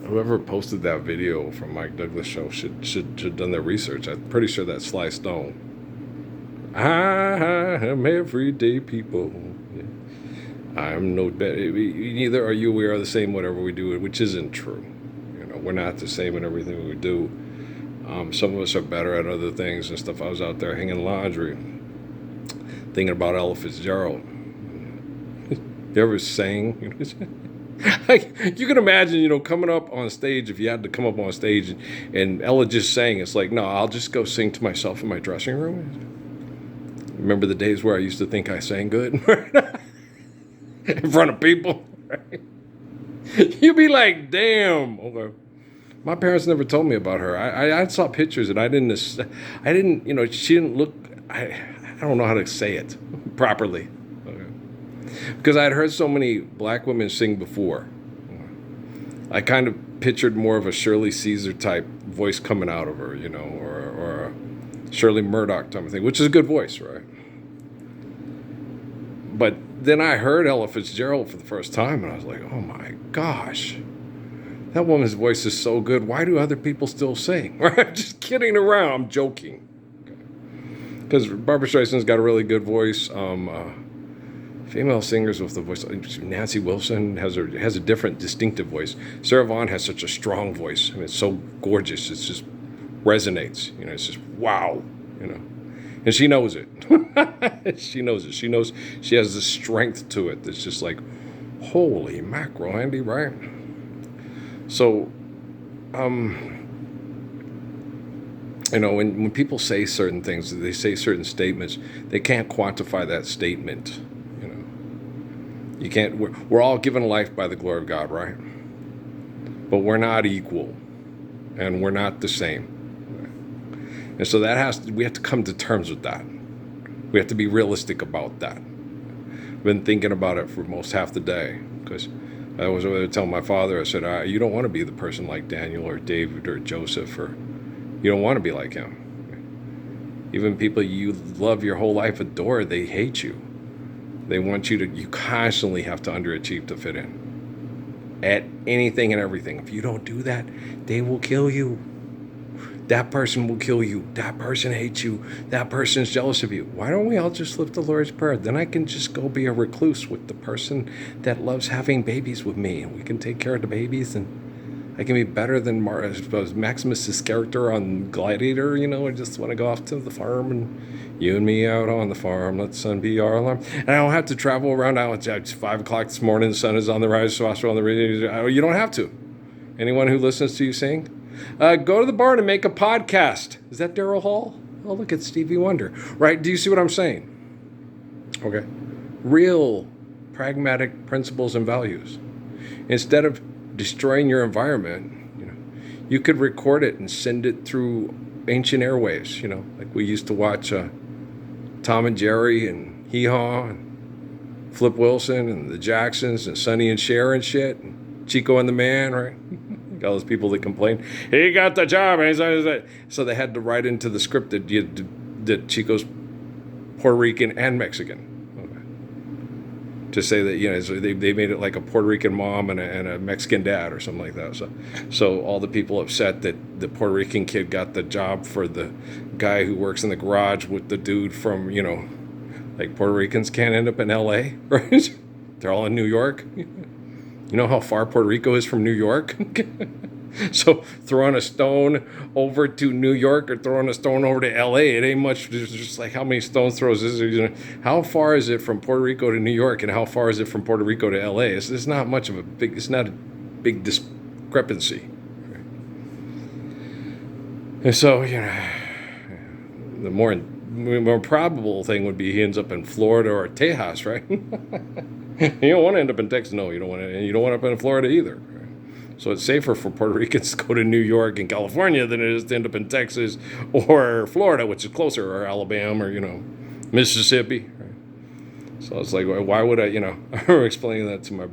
Whoever posted that video from Mike Douglas show should done their research. I'm pretty sure that's Sly Stone. I am everyday people. I'm no better. Neither are you. We are the same. Whatever we do, which isn't true. We're not the same in everything we do. Some of us are better at other things and stuff. I was out there hanging laundry, thinking about Ella Fitzgerald. You ever sang? You can imagine, coming up on stage, if you had to come up on stage and Ella just sang, it's like, no, I'll just go sing to myself in my dressing room. Remember the days where I used to think I sang good in front of people? Right? You'd be like, damn. Okay. My parents never told me about her. I saw pictures and I didn't, she didn't look, I don't know how to say it properly. Because I'd heard so many black women sing before. I kind of pictured more of a Shirley Caesar type voice coming out of her, or a Shirley Murdoch type of thing, which is a good voice, right? But then I heard Ella Fitzgerald for the first time, and I was like, oh my gosh, that woman's voice is so good. Why do other people still sing? I'm just kidding around. I'm joking. Because Barbra Streisand's got a really good voice. Female singers with the voice. Nancy Wilson has a different, distinctive voice. Sarah Vaughan has such a strong voice. I mean, it's so gorgeous. It just resonates. It's just wow. And she knows it. She knows it. She knows she has the strength to it. It's just like, holy mackerel, Andy, right? So, when people say certain things, they say certain statements, they can't quantify that statement. You can't. We're all given life by the glory of God, right? But we're not equal, and we're not the same. And so we have to come to terms with that. We have to be realistic about that. I've been thinking about it for most half the day because I was telling my father, I said, you don't want to be the person like Daniel or David or Joseph, or you don't want to be like him. Even people you love your whole life, adore, they hate you. They want you constantly have to underachieve to fit in at anything and everything. If you don't do that, they will kill you. That person will kill you. That person hates you. That person is jealous of you. Why don't we all just live the Lord's Prayer? Then I can just go be a recluse with the person that loves having babies with me. And we can take care of the babies, and I can be better than Maximus's character on Gladiator. I just want to go off to the farm and you and me out on the farm. Let the sun be our alarm. And I don't have to travel around now. It's 5 o'clock this morning. The sun is on the rise. So on the radio. You don't have to. Anyone who listens to you sing, go to the barn and make a podcast. Is that Daryl Hall? Oh, look at Stevie Wonder. Right? Do you see what I'm saying? Okay. Real pragmatic principles and values. Instead of destroying your environment, you could record it and send it through ancient airwaves, like we used to watch Tom and Jerry and Hee Haw and Flip Wilson and the Jacksons and Sonny and Cher and shit, and Chico and the Man, right? All those people that complain, he got the job. So they had to write into the script that Chico's Puerto Rican and Mexican. To say that, so they made it like a Puerto Rican mom and a Mexican dad or something like that. So all the people upset that the Puerto Rican kid got the job for the guy who works in the garage with the dude from, like Puerto Ricans can't end up in L.A., right? They're all in New York. You know how far Puerto Rico is from New York? So throwing a stone over to New York or throwing a stone over to L.A., it ain't much. It's just like how many stones throws is there? How far is it from Puerto Rico to New York, and how far is it from Puerto Rico to L.A.? It's not much of it's not a big discrepancy. And so, the more probable thing would be he ends up in Florida or Tejas, right? You don't want to end up in Texas. No, you don't want to. You don't want to end up in Florida either. So it's safer for Puerto Ricans to go to New York and California than it is to end up in Texas or Florida, which is closer, or Alabama, or, Mississippi. Right? So it's like, why would I, I remember explaining that to my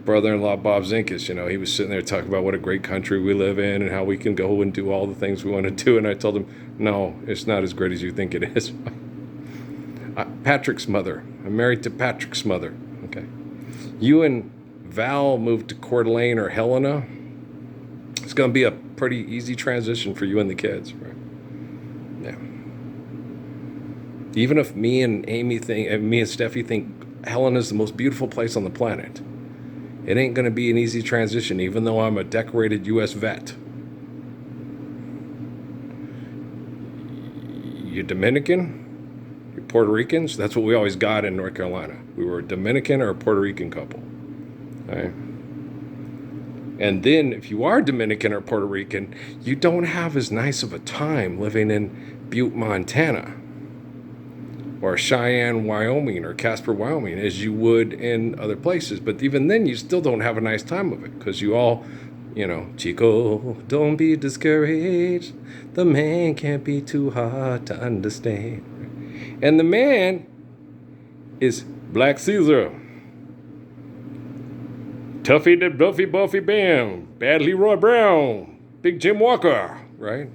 brother-in-law, Bob Zinkus. He was sitting there talking about what a great country we live in and how we can go and do all the things we want to do. And I told him, no, it's not as great as you think it is. Patrick's mother. I'm married to Patrick's mother. Okay. You and Val moved to Coeur d'Alene or Helena, going to be a pretty easy transition for you and the kids, right? Yeah. Even if me and Steffi think Helen is the most beautiful place on the planet, it ain't going to be an easy transition, even though I'm a decorated U.S. vet. You're Dominican, you're Puerto Ricans. That's what we always got in North Carolina. We were a Dominican or a Puerto Rican couple. Right? And then if you are Dominican or Puerto Rican, you don't have as nice of a time living in Butte, Montana, or Cheyenne, Wyoming, or Casper, Wyoming, as you would in other places. But even then, you still don't have a nice time of it, because you all, Chico, don't be discouraged. The man can't be too hard to understand. And the man is Black Caesar. Tuffy the Buffy Buffy Bam, Bad Leroy Brown, Big Jim Walker, right?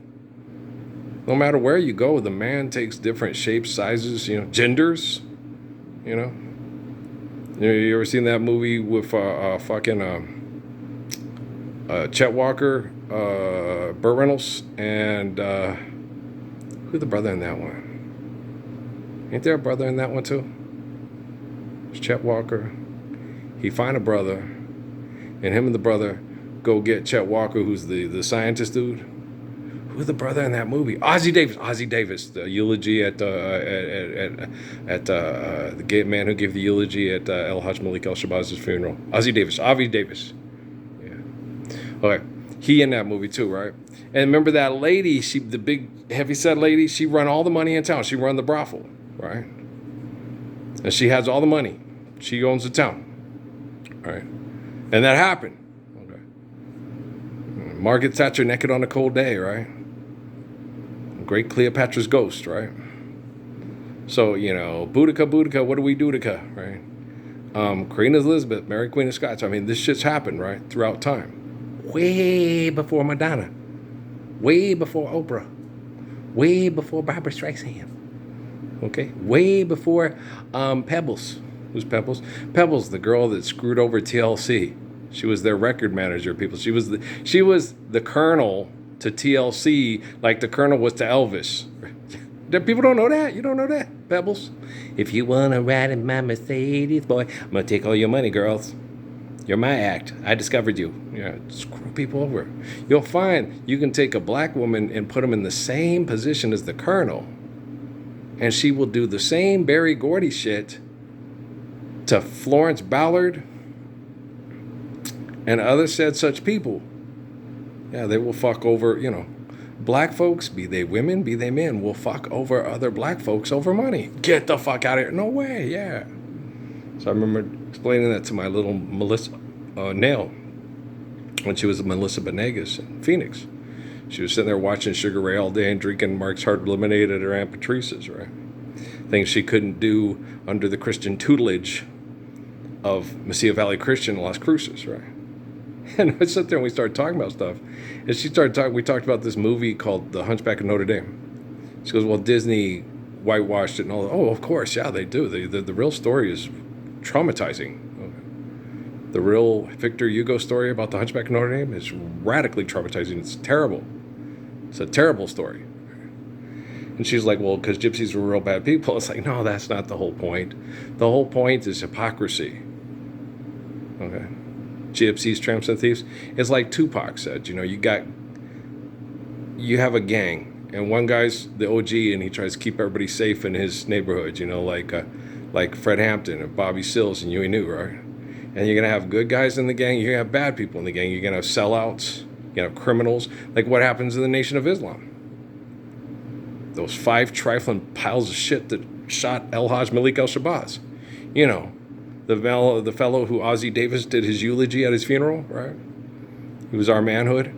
No matter where you go, the man takes different shapes, sizes, genders, You ever seen that movie with Chet Walker, Burt Reynolds, and who's the brother in that one? Ain't there a brother in that one too? It's Chet Walker. He find a brother, and him and the brother go get Chet Walker, who's the scientist dude. Who's the brother in that movie? Ozzie Davis. The eulogy at the gay man who gave the eulogy at El Hajj Malik El Shabaz's funeral. Avi Davis. Yeah. Okay. He in that movie too, right? And remember that lady? The big heavyset lady. She run all the money in town. She run the brothel, right? And she has all the money. She owns the town, right? And that happened. Okay. Margaret Thatcher naked on a cold day, right? Great Cleopatra's ghost, right? So, Boudica, what do we do to ka, right? Queen Elizabeth, Mary Queen of Scots. I mean, this shit's happened, right? Throughout time. Way before Madonna. Way before Oprah. Way before Barbara Streisand. Okay? Way before Pebbles. Who's Pebbles? Pebbles, the girl that screwed over TLC. She was their record manager, people. She was the colonel to TLC, like the colonel was to Elvis. People don't know that. You don't know that, Pebbles. If you wanna ride in my Mercedes, boy, I'm gonna take all your money, girls. You're my act. I discovered you. Yeah, screw people over. You'll find you can take a black woman and put them in the same position as the colonel, and she will do the same Berry Gordy shit to Florence Ballard and other said such people. Yeah, they will fuck over, black folks, be they women, be they men, will fuck over other black folks over money. Get the fuck out of here. No way, yeah. So I remember explaining that to my little Melissa Nail when she was Melissa Benegas in Phoenix. She was sitting there watching Sugar Ray all day and drinking Mark's Hard Lemonade at her Aunt Patrice's, right? Things she couldn't do under the Christian tutelage of Mesilla Valley Christian in Las Cruces, right? And I sat there and we started talking about stuff. And she started talking, we talked about this movie called The Hunchback of Notre Dame. She goes, well, Disney whitewashed it and all that. Oh, of course, yeah, they do. The real story is traumatizing. Okay. The real Victor Hugo story about the Hunchback of Notre Dame is radically traumatizing. It's terrible. It's a terrible story. And she's like, well, because gypsies were real bad people. It's like, no, that's not the whole point. The whole point is hypocrisy. Okay. Gypsies, tramps, and thieves. It's like Tupac said, you have a gang, and one guy's the OG, and he tries to keep everybody safe in his neighborhood, like Fred Hampton and Bobby Sills and Huey New, right? And you're going to have good guys in the gang, you're going to have bad people in the gang, you're going to have sellouts, you're going to have criminals, like what happens in the Nation of Islam. Those 5 trifling piles of shit that shot El Hajj Malik El Shabazz. The fellow who Ozzie Davis did his eulogy at his funeral, right? He was our manhood.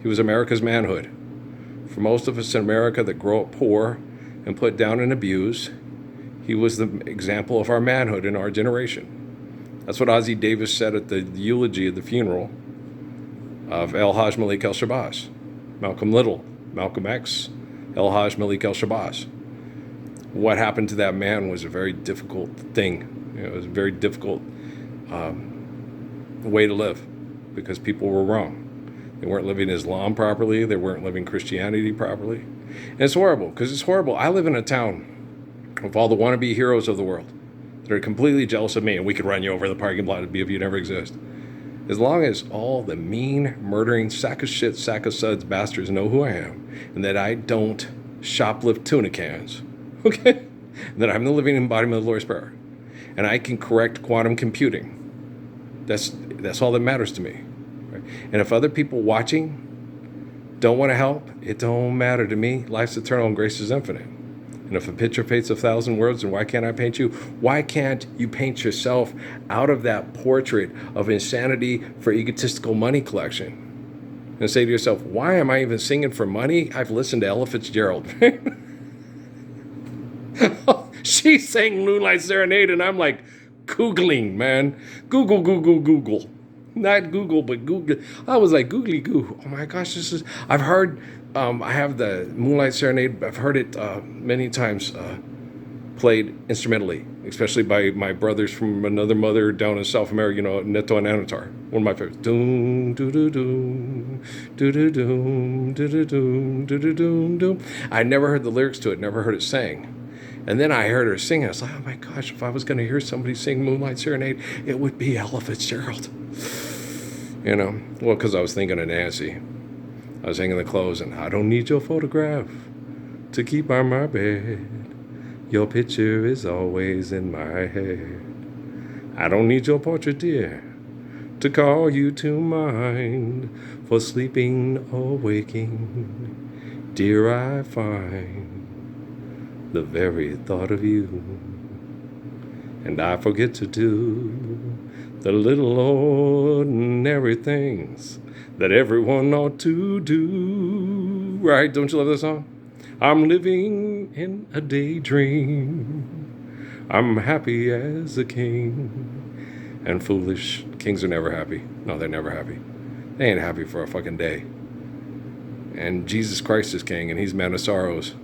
He was America's manhood. For most of us in America that grow up poor and put down and abused, he was the example of our manhood in our generation. That's what Ozzie Davis said at the eulogy at the funeral of El Hajj Malik El Shabazz. Malcolm Little, Malcolm X, El Hajj Malik El Shabazz. What happened to that man was a very difficult thing. It was a very difficult way to live because people were wrong. They weren't living Islam properly. They weren't living Christianity properly. And it's horrible, because it's horrible. I live in a town of all the wannabe heroes of the world that are completely jealous of me, and we could run you over the parking lot and be if you never exist. As long as all the mean, murdering, sack of shit, sack of suds bastards know who I am, and that I don't shoplift tuna cans, okay? That I'm the living embodiment of the Lord's Prayer, and I can correct quantum computing. That's all that matters to me. Right? And if other people watching don't want to help, it don't matter to me. Life's eternal and grace is infinite. And if a picture paints 1,000 words, then why can't I paint you? Why can't you paint yourself out of that portrait of insanity for egotistical money collection? And say to yourself, why am I even singing for money? I've listened to Ella Fitzgerald. She sang Moonlight Serenade, and I'm like, Googling, man. Google. Not Google, but Google. I was like, googly goo. Oh my gosh, I've heard, I have the Moonlight Serenade. I've heard it many times played instrumentally, especially by my brothers from another mother down in South America, Neto and Anatar. One of my favorites. Doom, doo doo doom, doo doo doom, doo doo doom, doo doo doom, doom. I never heard the lyrics to it, never heard it sang. And then I heard her sing. I was like, oh my gosh, if I was going to hear somebody sing Moonlight Serenade, it would be Ella Fitzgerald. Well, because I was thinking of Nancy. I was hanging the clothes, and I don't need your photograph to keep on my bed. Your picture is always in my head. I don't need your portrait, dear, to call you to mind. For sleeping or waking, dear, I find the very thought of you. And I forget to do the little ordinary things that everyone ought to do. Right? Don't you love that song? I'm living in a daydream. I'm happy as a king. And foolish kings are never happy. No, they're never happy. They ain't happy for a fucking day. And Jesus Christ is king, and he's man of sorrows.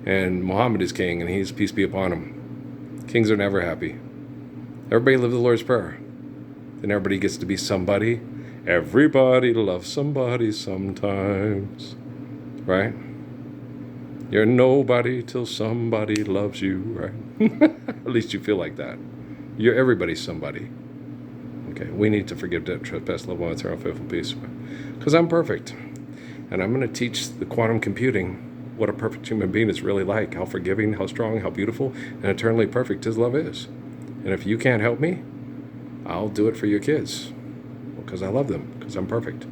And Muhammad is king, and he's peace be upon him. Kings are never happy. Everybody live the Lord's Prayer. Then everybody gets to be somebody. Everybody loves somebody sometimes. Right? You're nobody till somebody loves you, right? At least you feel like that. You're everybody's somebody. Okay, we need to forgive debt, trespass, love one, eternal, faithful peace. Because I'm perfect. And I'm going to teach the quantum computing what a perfect human being is really like, how forgiving, how strong, how beautiful, and eternally perfect his love is. And if you can't help me, I'll do it for your kids, because I love them, because I'm perfect.